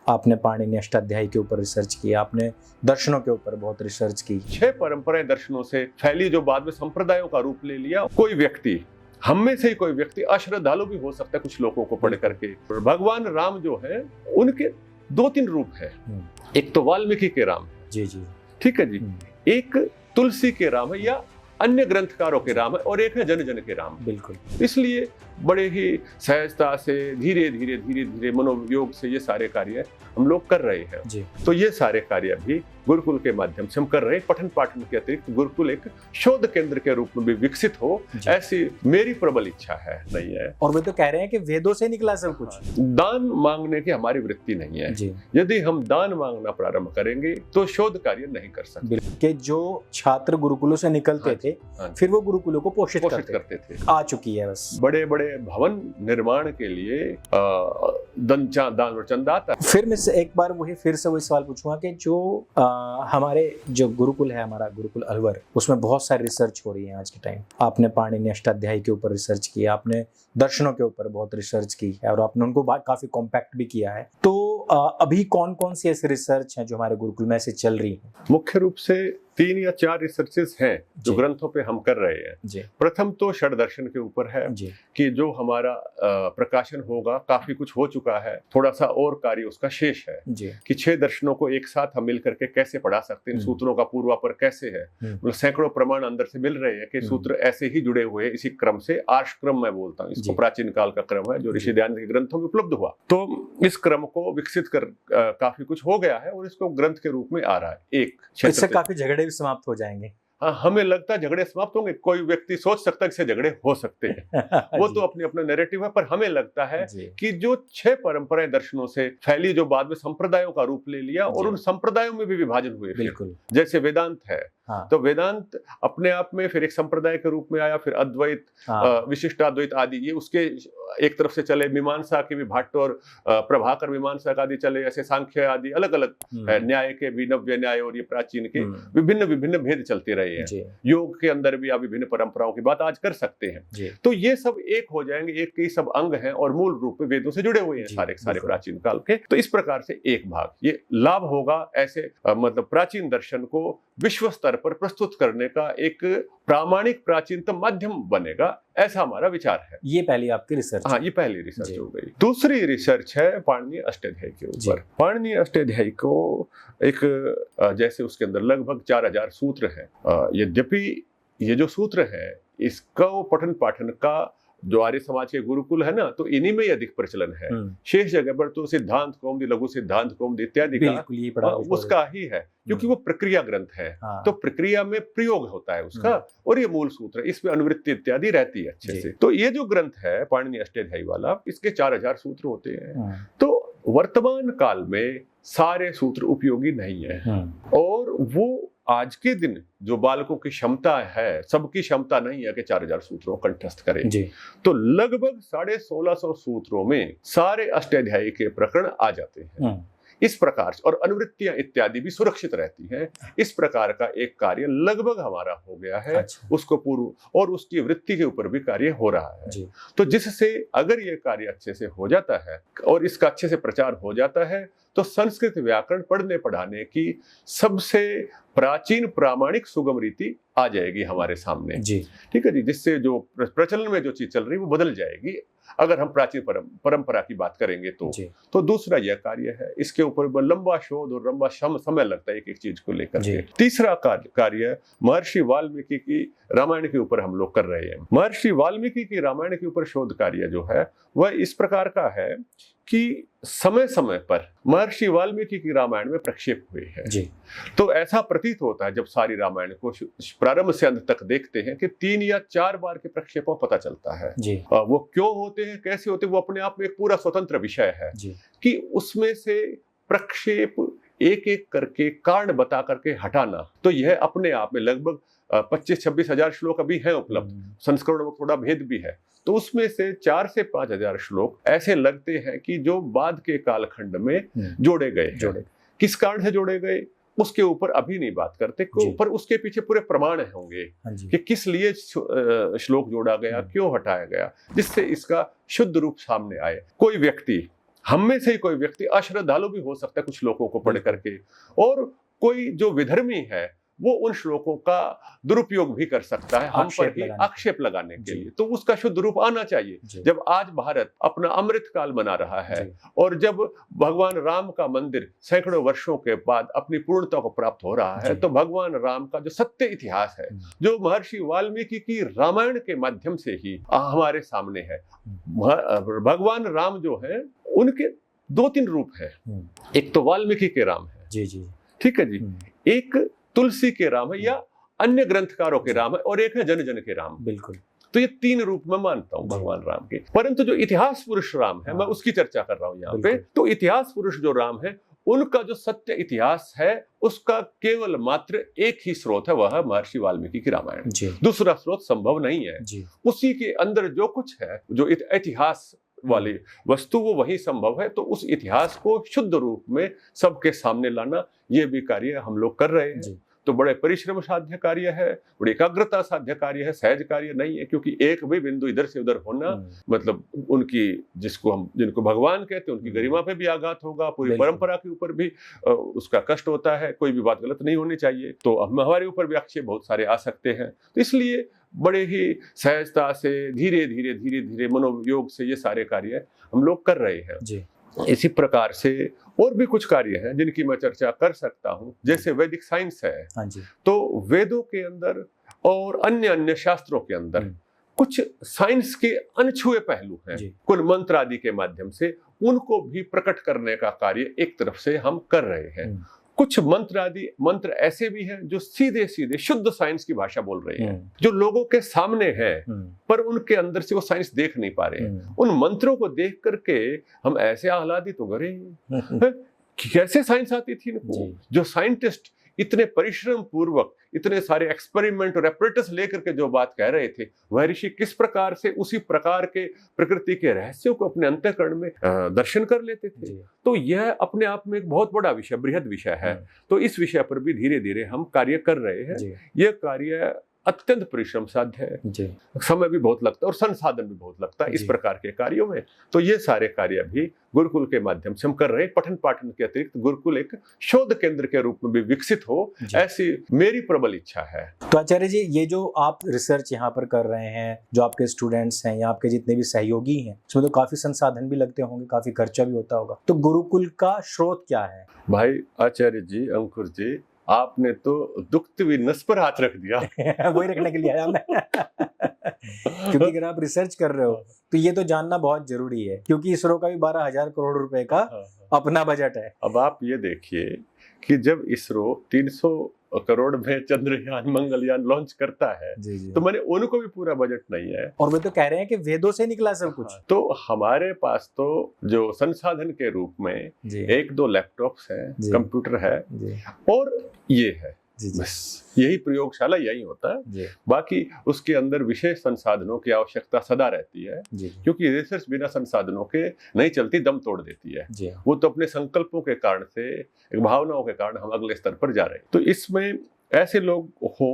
आपने पाणिनि अष्टाध्यायी के ऊपर रिसर्च किया, आपने दर्शनों के ऊपर बहुत रिसर्च की। 6 परंपराएं दर्शनों से फैली जो बाद में संप्रदायों का रूप ले लिया। कोई व्यक्ति, हम में से ही कोई व्यक्ति अश्रद्धालु भी हो सकता है कुछ लोगों को पढ़ करके। भगवान राम जो है उनके 2-3 रूप है। एक तो वाल्मीकि के राम है, जी जी, ठीक है जी, एक तुलसी के राम है या अन्य ग्रंथकारों के राम है, और एक है जन जन के राम। बिल्कुल। इसलिए बड़े ही सहजता से धीरे धीरे मनोयोग से ये सारे कार्य हम लोग कर रहे हैं जी। तो ये सारे कार्य भी गुरुकुल के माध्यम से हम कर रहे हैं। पठन पाठन के अतिरिक्त गुरुकुल एक शोध केंद्र के रूप में भी विकसित हो, ऐसी मेरी प्रबल इच्छा है, नहीं है। और वे तो कह रहे हैं कि वेदों से निकला सब कुछ। दान मांगने की हमारी वृत्ति नहीं है जी। यदि हम दान मांगना प्रारंभ करेंगे तो शोध कार्य नहीं कर सकते। कि जो छात्र गुरुकुलों से निकलते थे, फिर वो गुरुकुलों को पोषित करते थे। आ चुकी है बस। बड़े बड़े भवन निर्माण के लिए दान चंदा आता है। फिर मैं एक बार फिर से वही सवाल पूछूंगा कि जो हमारे जो गुरुकुल है, हमारा गुरुकुल अलवर, उसमें बहुत सारी रिसर्च हो रही है आज के टाइम। आपने पाणिनि अष्टाध्यायी के ऊपर रिसर्च किया, आपने दर्शनों के ऊपर बहुत रिसर्च की है और आपने उनको काफी कॉम्पैक्ट भी किया है। तो अभी कौन कौन सी ऐसी रिसर्च हैं जो हमारे गुरुकुल में से चल रही है? मुख्य रूप से 3 या 4 रिसर्चेस हैं जो ग्रंथों पे हम कर रहे हैं जी। प्रथम तो षड दर्शन के ऊपर है जी। कि जो हमारा प्रकाशन होगा, काफी कुछ हो चुका है, थोड़ा सा और कार्य उसका शेष है जी। कि 6 दर्शनों को एक साथ हम मिल करके कैसे पढ़ा सकते हैं, सूत्रों का पूर्वापर कैसे है। मतलब सैकड़ों प्रमाण अंदर से मिल रहे हैं कि सूत्र ऐसे ही जुड़े हुए हैं इसी क्रम से। आर्ष क्रम मैं बोलता हूँ इसको, प्राचीन काल का क्रम है जो ऋषि दयानंद के ग्रंथों में उपलब्ध हुआ। तो इस क्रम को विकसित कर काफी कुछ हो गया है और इसको ग्रंथ के रूप में आ रहा है। एक इससे काफी झगड़े भी समाप्त हो जाएंगे। हाँ, हमें लगता है झगड़े समाप्त होंगे। कोई व्यक्ति सोच सकता है कि झगड़े हो सकते हैं वो तो अपनी अपना नैरेटिव है, पर हमें लगता है कि जो 6 परंपराएं दर्शनों से फैली जो बाद में संप्रदायों का रूप ले लिया और उन संप्रदायों में भी विभाजन हुए। बिल्कुल। जैसे वेदांत है, तो वेदांत अपने आप में फिर एक संप्रदाय के रूप में आया, फिर अद्वैत, विशिष्टाद्वैत आदि ये उसके एक तरफ से चले। मीमांसा के भी भट्ट और प्रभाकर मीमांसा आदि चले, ऐसे सांख्य आदि अलग अलग न्याय के भी, नव्य न्याय और ये प्राचीन के विभिन्न भेद चलते रहे हैं। योग के अंदर भी आप विभिन्न परंपराओं की बात आज कर सकते हैं। तो ये सब एक हो जाएंगे, एक के सब अंग हैं और मूल रूप में वेदों से जुड़े हुए हैं सारे प्राचीन काल के। तो इस प्रकार से एक भाग ये लाभ होगा, ऐसे मतलब प्राचीन दर्शन को विश्व स्तर पर प्रस्तुत करने का एक प्रामाणिक प्राचीनतम माध्यम बनेगा, ऐसा हमारा विचार है। ये पहली आपकी रिसर्च? हाँ, ये पहली रिसर्च हो गई। दूसरी रिसर्च है पाणिनि अष्टाध्यायी के ऊपर। पाणिनि अष्टाध्यायी को एक जैसे उसके अंदर लगभग 4000 सूत्र हैं। यद्यपि ये जो सूत्र है इसका पठन पाठन का जो आर्य समाज के गुरुकुल है ना, तो इन्हीं में अधिक प्रचलन है। शेष जगह पर तो सिद्धांत कौमुदी, लघु सिद्धांत कौमुदी इत्यादि का उसका ही है, क्योंकि वो प्रक्रिया ग्रंथ है। तो प्रक्रिया में प्रयोग होता है उसका, और ये मूल सूत्र है, इसमें अनुवृत्ति इत्यादि रहती है अच्छे से। तो ये जो ग्रंथ है पाणिनि अष्टाध्यायी वाला, इसके 4000 सूत्र होते हैं। तो वर्तमान काल में सारे सूत्र उपयोगी नहीं है, और वो आज के दिन जो बालकों की क्षमता है, सबकी क्षमता नहीं है कि 4000 सूत्रों को कंठस्थ करें। तो लगभग 1650 सूत्रों में सारे अष्टाध्यायी के प्रकरण आ जाते हैं इस प्रकार से, और अनुवृत्तियां इत्यादि भी सुरक्षित रहती हैं। इस प्रकार का एक कार्य लगभग हमारा हो गया है। उसको पूर्व और उसकी वृत्ति के ऊपर भी कार्य हो रहा है। तो जिससे अगर ये कार्य अच्छे से हो जाता है और इसका अच्छे से प्रचार हो जाता है, तो संस्कृत व्याकरण पढ़ने पढ़ाने की सबसे प्राचीन प्रामाणिक सुगम रीति आ जाएगी हमारे सामने। ठीक है जी, जिससे जो प्रचलन में जो चीज चल रही है वो बदल जाएगी, अगर हम प्राचीन परंपरा की बात करेंगे तो। तो दूसरा यह कार्य है, इसके ऊपर लंबा शोध और लंबा समय लगता है एक चीज को लेकर के। तीसरा कार्य महर्षि वाल्मीकि की रामायण के ऊपर हम लोग कर रहे हैं। महर्षि वाल्मीकि की रामायण के ऊपर शोध कार्य जो है वह इस प्रकार का है कि समय समय पर महर्षि वाल्मीकि की रामायण में प्रक्षेप हुए हैं। तो ऐसा प्रतीत होता है जब सारी रामायण को प्रारंभ से अंत तक देखते हैं कि 3 या 4 बार के प्रक्षेपों पता चलता है। वो क्यों होते हैं, कैसे होते हैं, वो अपने आप में एक पूरा स्वतंत्र विषय है कि उसमें से प्रक्षेप एक एक करके कारण बता करके हटाना। तो यह अपने आप में लगभग 25-26 हजार श्लोक अभी हैं उपलब्ध, संस्करण में थोड़ा भेद भी है। तो उसमें से 4 से 5 हजार श्लोक ऐसे लगते हैं कि जो बाद के कालखंड में जोड़े गए हैं। किस कारण से जोड़े गए उसके ऊपर अभी नहीं बात करते, पर उसके पीछे पूरे प्रमाण होंगे कि किस लिए श्लोक जोड़ा गया, क्यों हटाया गया, जिससे इसका शुद्ध रूप सामने आए। कोई व्यक्ति, हम में से ही कोई व्यक्ति अश्रद्धालु भी हो सकता है कुछ श्लोकों को पढ़ करके, और कोई जो विधर्मी है वो उन श्लोकों का दुरुपयोग भी कर सकता है हम पर ही आक्षेप लगाने के लिए। तो उसका शुद्ध रूप आना चाहिए। जब आज भारत अपना अमृत काल मना रहा है और जब भगवान राम का मंदिर सैकड़ों वर्षों के बाद अपनी पूर्णता को प्राप्त हो रहा है, तो भगवान राम का जो सत्य इतिहास है, जो महर्षि वाल्मीकि की रामायण के माध्यम से ही हमारे सामने है। भगवान राम जो है उनके 2-3 रूप है। एक तो वाल्मीकि के राम है, जी, ठीक है जी, एक तुलसी के राम है या अन्य ग्रंथकारों के राम है, और एक है जन जन के राम। बिल्कुल। तो ये 3 रूप मैं मानता हूं भगवान राम के। परंतु जो इतिहास पुरुष राम है, मैं उसकी चर्चा कर रहा हूं यहाँ पे। तो इतिहास पुरुष जो राम है, उनका जो सत्य इतिहास है उसका केवल मात्र एक ही स्रोत है, वह महर्षि वाल्मीकि की रामायण। दूसरा स्रोत संभव नहीं है। उसी के अंदर जो कुछ है, जो इतिहास वाली वस्तु, वो वही संभव है। तो उस इतिहास को शुद्ध रूप में सबके सामने लाना, ये भी कार्य हम लोग कर रहे हैं। तो बड़े परिश्रम साध्य कार्य है, बड़ी एकाग्रता साध्य कार्य है, सहज कार्य नहीं है। क्योंकि एक भी बिंदु इधर से उधर होना मतलब उनकी, जिनको भगवान कहते हैं, उनकी गरिमा पे भी आघात होगा, पूरी परंपरा के ऊपर भी उसका कष्ट होता है। कोई भी बात गलत नहीं होनी चाहिए। तो हमारे ऊपर भी आक्षेप बहुत सारे आ सकते हैं। तो इसलिए बड़े ही सहजता से धीरे धीरे मनोयोग से ये सारे कार्य हम लोग कर रहे हैं। इसी प्रकार से और भी कुछ कार्य हैं जिनकी मैं चर्चा कर सकता हूं, जैसे वैदिक साइंस है। तो वेदों के अंदर और अन्य शास्त्रों के अंदर कुछ साइंस के अनछुए पहलू हैं। कुल मंत्र आदि के माध्यम से उनको भी प्रकट करने का कार्य एक तरफ से हम कर रहे हैं। कुछ मंत्र ऐसे भी हैं जो सीधे शुद्ध साइंस की भाषा बोल रहे हैं, जो लोगों के सामने है पर उनके अंदर से वो साइंस देख नहीं पा रहे हैं। उन मंत्रों को देख करके हम ऐसे आह्लादित हो गए, कैसे साइंस आती थी इनको। जो साइंटिस्ट इतने परिश्रम पूर्वक इतने सारे एक्सपेरिमेंट और एपरेटस लेकर के जो बात कह रहे थे, वह ऋषि किस प्रकार से उसी प्रकार के प्रकृति के रहस्यों को अपने अंतःकरण में दर्शन कर लेते थे। तो यह अपने आप में एक बहुत बड़ा विषय, बृहद विषय है। तो इस विषय पर भी धीरे धीरे हम कार्य कर रहे हैं। यह कार्य अत्यंत परिश्रम साध्य है, समय भी बहुत लगता है और संसाधन भी बहुत लगता है इस प्रकार के कार्यों में। तो ये सारे कार्य भी गुरुकुल के माध्यम से हम कर रहे हैं। पठन पाठन के अतिरिक्त गुरुकुल एक शोध केंद्र के रूप में भी विकसित हो, ऐसी मेरी प्रबल इच्छा है। तो आचार्य जी, ये जो आप रिसर्च यहाँ पर कर रहे हैं, जो आपके स्टूडेंट्स हैं या आपके जितने भी सहयोगी हैं, उसमें तो काफी संसाधन भी लगते होंगे, काफी खर्चा भी होता होगा। तो गुरुकुल का स्रोत क्या है? भाई आचार्य जी, अंकुर जी, आपने तो दुखती हुई नस पर हाथ रख दिया। वही रखने के लिए आया मैं। क्योंकि अगर आप रिसर्च कर रहे हो तो ये तो जानना बहुत जरूरी है, क्योंकि इसरो का भी 12,000 करोड़ रुपए का अपना बजट है। अब आप ये देखिए कि जब इसरो 300 करोड़ में चंद्रयान मंगलयान लॉन्च करता है, तो मैंने उनको भी पूरा बजट नहीं है। और वे तो कह रहे हैं कि वेदों से निकला सब कुछ। तो हमारे पास तो जो संसाधन के रूप में 1-2 लैपटॉप्स है, कंप्यूटर है और ये है, बस यही प्रयोगशाला यही होता है। बाकी उसके अंदर विशेष संसाधनों की आवश्यकता सदा रहती है, क्योंकि रिसर्च बिना संसाधनों के नहीं चलती, दम तोड़ देती है। वो तो अपने संकल्पों के कारण से, एक भावनाओं के कारण हम अगले स्तर पर जा रहे हैं। तो इसमें ऐसे लोग हो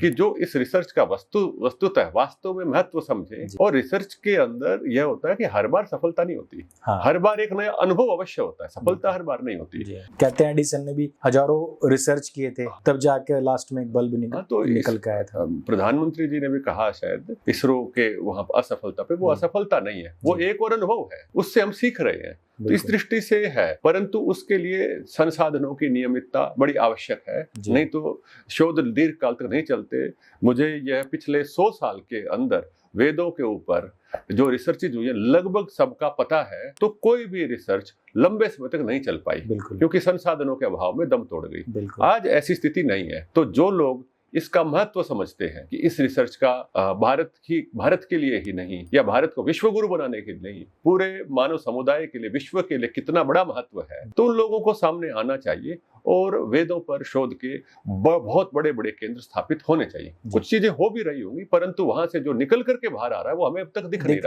कि जो इस रिसर्च का वस्तुतः वास्तव में महत्व समझे। और रिसर्च के अंदर यह होता है कि हर बार सफलता नहीं होती। हर बार एक नया अनुभव अवश्य होता है, सफलता हर बार नहीं होती। कहते हैं एडिसन ने भी हजारों रिसर्च किए थे, तब जाके लास्ट में एक बल्ब निकल के आया था। प्रधानमंत्री जी ने भी कहा शायद इसरो के वहां असफलता पे, वो असफलता नहीं है, वो एक और अनुभव है, उससे हम सीख रहे हैं। तो इस दृष्टि से है, परंतु उसके लिए संसाधनों की नियमितता बड़ी आवश्यक है, नहीं तो शोध दीर्घ काल तक नहीं चलते। मुझे यह पिछले 100 साल के अंदर वेदों के ऊपर जो रिसर्चेज हुई है, लगभग सबका पता है। तो कोई भी रिसर्च लंबे समय तक नहीं चल पाई, क्योंकि संसाधनों के अभाव में दम तोड़ गई। आज ऐसी स्थिति नहीं है। तो जो लोग इसका महत्व समझते हैं कि इस रिसर्च का भारत के लिए ही नहीं, या भारत को विश्व गुरु बनाने के लिए नहीं, पूरे मानव समुदाय के लिए, विश्व के लिए कितना बड़ा महत्व है, तो उन लोगों को सामने आना चाहिए और वेदों पर शोध के बहुत बड़े बड़े केंद्र स्थापित होने चाहिए। कुछ चीजें हो भी रही होंगी, परंतु वहां से जो निकल करके बाहर आ रहा है वो हमें अब तक दिख नहीं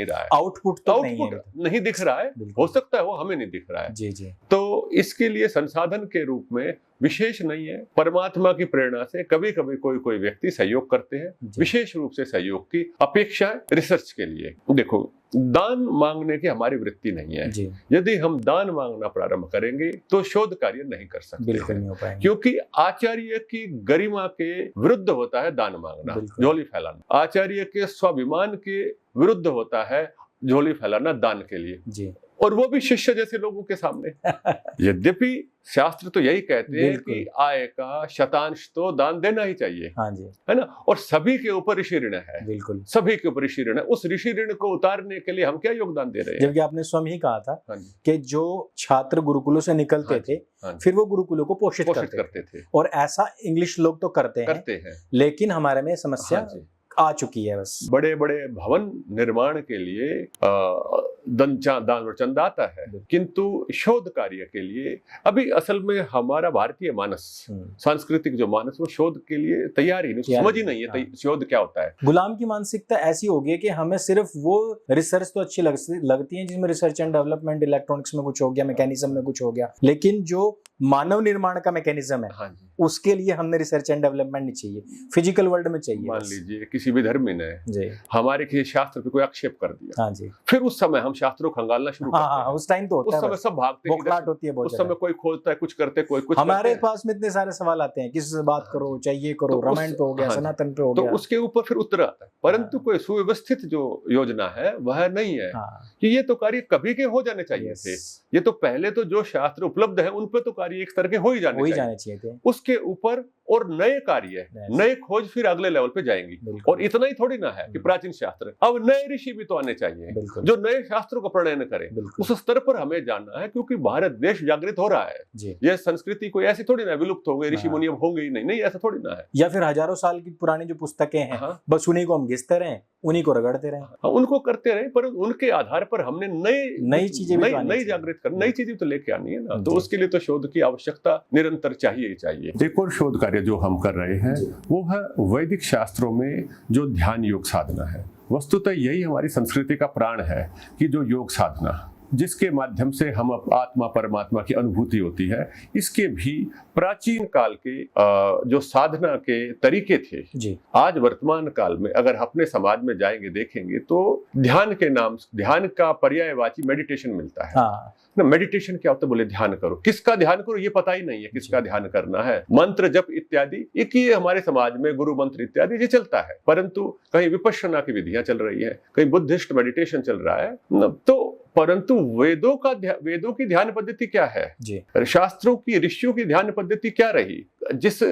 रहा है। आउटपुट नहीं दिख रहा है, हो सकता है वो हमें नहीं दिख रहा है। तो इसके लिए संसाधन के रूप में विशेष नहीं है। परमात्मा की प्रेरणा से कभी कभी कोई कोई व्यक्ति सहयोग करते हैं, विशेष रूप से सहयोग की अपेक्षा रिसर्च के लिए। देखो, दान मांगने की हमारी वृत्ति नहीं है। यदि हम दान मांगना प्रारंभ करेंगे तो शोध कार्य नहीं कर सकते, बिल्कुल नहीं हो पाएंगे, क्योंकि आचार्य की गरिमा के विरुद्ध होता है दान मांगना, झोली फैलाना। आचार्य के स्वाभिमान के विरुद्ध होता है झोली फैलाना दान के लिए जी। और वो भी शिष्य जैसे लोगों के सामने। यद्यपि शास्त्र तो यही कहते हैं कि आय का शतांश तो दान देना ही चाहिए, हाँ जी, है ना। और सभी के ऊपर ऋषि ऋण है, बिल्कुल सभी के ऊपर ऋषि ऋण है। उस ऋषि ऋण को उतारने के लिए हम क्या योगदान दे रहे हैं? जबकि आपने स्वयं ही कहा था कि जो छात्र गुरुकुलों से निकलते थे फिर वो गुरुकुलों को पोषित करते थे, और ऐसा इंग्लिश लोग तो करते हैं, लेकिन हमारे में समस्या आ चुकी है। बस बड़े बड़े भवन निर्माण के लिए दान चंदा आता है, किंतु शोध कार्य के लिए अभी असल में हमारा भारतीय मानस, सांस्कृतिक जो मानस, वो शोध के लिए तैयार ही नहीं, समझ ही नहीं है शोध क्या होता है। गुलाम की मानसिकता ऐसी हो गई है कि हमें सिर्फ वो रिसर्च तो अच्छी लगती है जिसमें रिसर्च एंड डेवलपमेंट, इलेक्ट्रॉनिक्स में कुछ हो गया, मैकेनिज्म में कुछ हो गया, लेकिन जो मानव निर्माण का मैकेनिज्म है उसके लिए हमने रिसर्च एंड डेवलपमेंट नहीं चाहिए, फिजिकल वर्ल्ड में चाहिए। मान लीजिए किसी भी धर्मी ने हमारे किसी शास्त्र पे कोई आक्षेप कर दिया, हाँ जी, फिर उस समय हम शास्त्रों को खंगालना शुरू करते हैं। उस टाइम तो होता है, उस समय सब भागते हैं, होती है बहुत, उस समय कोई खोजता है, कुछ करते, कोई कुछ। हमारे पास में इतने सारे सवाल आते हैं, किसी से बात करो, चाहिए करो, रामायण पे हो गया, सनातन पे हो गया, तो उसके ऊपर फिर उत्तर आता है। परंतु कोई सुव्यवस्थित जो योजना है वह नहीं है कि ये तो कार्य कभी के हो जाने चाहिए थे। ये तो पहले तो जो शास्त्र उपलब्ध है उन पे तो कार्य एक तरह के हो ही जाने चाहिए थे। उसके ऊपर और नए कार्य, नए खोज फिर अगले लेवल पे जाएंगी। और इतना ही थोड़ी ना है कि प्राचीन शास्त्र, अब नए ऋषि भी तो आने चाहिए जो नए शास्त्रों का प्रणयन करें। उस स्तर पर हमें जानना है, क्योंकि भारत देश जागृत हो रहा है। यह संस्कृति कोई ऐसी थोड़ी ना विलुप्त हो गई, ऋषि मुनि अब होंगे ही नहीं, ऐसा थोड़ी ना है। या फिर हजारों साल की पुरानी जो पुस्तकें हैं बस उन्हीं को हम घिसते रहे, उन्हीं को रगड़ते रहे, उनको करते रहे, पर उनके आधार पर हमने नई चीजें, नई जागृत कर, नई चीजें तो लेके आनी है ना। तो उसके लिए तो शोध की आवश्यकता निरंतर चाहिए ही चाहिए। एक और शोध कार्य जो हम कर रहे हैं वो है वैदिक शास्त्रों में जो ध्यान योग साधना है। वस्तुतः यही हमारी संस्कृति का प्राण है कि जो योग साधना, जिसके माध्यम से हम आत्मा परमात्मा की अनुभूति होती है, इसके भी प्राचीन काल के जो साधना के तरीके थे जी। आज वर्तमान काल में अगर अपने समाज में जाएंगे देखेंगे तो ध्यान के नाम, ध्यान का पर्यायवाची मेडिटेशन मिलता है ना। मेडिटेशन क्या होता है? बोले ध्यान करो, किसका ध्यान करो ये पता ही नहीं है, किसका ध्यान करना है। मंत्र जप इत्यादि, एक ये हमारे समाज में गुरु मंत्र इत्यादि ये चलता है, परंतु कहीं विपश्यना की विधियां चल रही है, कहीं बुद्धिस्ट मेडिटेशन चल रहा है। तो परंतु वेदों की ध्यान पद्धति क्या है जी? शास्त्रों की, ऋषियों की ध्यान पद्धति क्या रही? जिस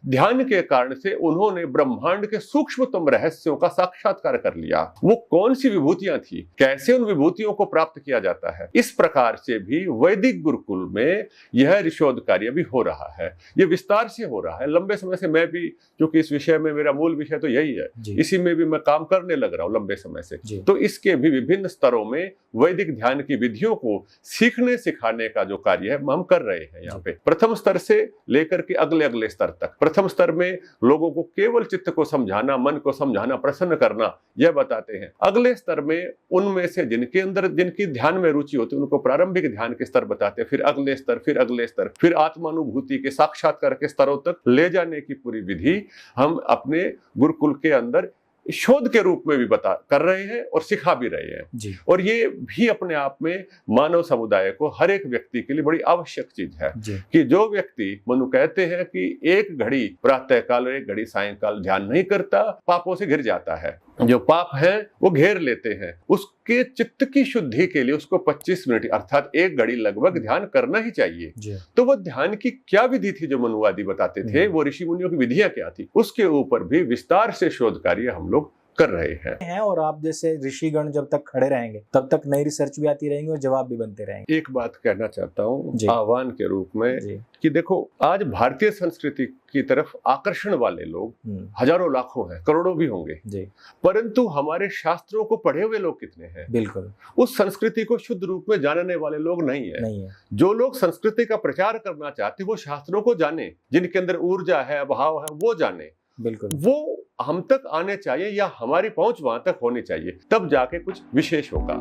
ध्यान के कारण से उन्होंने ब्रह्मांड के सूक्ष्मतम रहस्यों का साक्षात्कार कर लिया, वो कौन सी विभूतियां थी, कैसे उन विभूतियों को प्राप्त किया जाता है, इस प्रकार से भी वैदिक गुरुकुल में यह ऋषोध कार्य भी हो रहा है। ये विस्तार से हो रहा है। लंबे समय से मैं भी, क्योंकि इस विषय में मेरा मूल विषय तो यही है, इसी में भी मैं काम करने लग रहा हूँ लंबे समय से। तो इसके भी विभिन्न स्तरों में वैदिक ध्यान की विधियों को सीखने सिखाने का जो कार्य है हम कर रहे हैं यहाँ पे। प्रथम स्तर से लेकर के अगले अगले स्तर तक। प्रथम स्तर में लोगों को केवल चित्त को समझाना, मन को समझाना, प्रसन्न करना, यह बताते हैं। अगले स्तर में उनमें से जिनके अंदर, जिनकी ध्यान में रुचि होती है, उनको प्रारंभिक ध्यान के स्तर बताते हैं। फिर अगले स्तर, फिर अगले स्तर, फिर आत्मानुभूति के साक्षात्कार के स्तरों तक ले जाने की पूरी विधि हम अपने गुरुकुल के अंदर शोध के रूप में भी कर रहे हैं और सिखा भी रहे हैं जी। और ये भी अपने आप में मानव समुदाय को, हर एक व्यक्ति के लिए बड़ी आवश्यक चीज है कि जो व्यक्ति, मनु कहते हैं कि एक घड़ी प्रातः काल और एक घड़ी सायंकाल ध्यान नहीं करता, पापों से घिर जाता है। जो पाप है वो घेर लेते हैं। उसके चित्त की शुद्धि के लिए उसको 25 मिनट अर्थात एक घड़ी लगभग ध्यान करना ही चाहिए। तो वो ध्यान की क्या विधि थी जो मनुवादी बताते थे, वो ऋषि मुनियों की विधियां क्या थी, उसके ऊपर भी विस्तार से शोध कार्य हम लोग कर रहे हैं। और आप जैसे ऋषिगण जब तक खड़े रहेंगे तब तक नई रिसर्च भी आती रहेंगी और जवाब भी बनते रहेंगे। एक बात कहना चाहता हूँ आह्वान के रूप में कि देखो, आज भारतीय संस्कृति की तरफ आकर्षण वाले लोग हजारों लाखों हैं, करोड़ों भी होंगे, परंतु हमारे शास्त्रों को पढ़े हुए लोग कितने हैं? बिल्कुल। उस संस्कृति को शुद्ध रूप में जानने वाले लोग नहीं है। जो लोग संस्कृति का प्रचार करना चाहते वो शास्त्रों को जाने, जिनके अंदर ऊर्जा है, भाव है, वो जाने। बिल्कुल। वो हम तक आने चाहिए या हमारी पहुंच वहां तक होनी चाहिए, तब जाके कुछ विशेष होगा।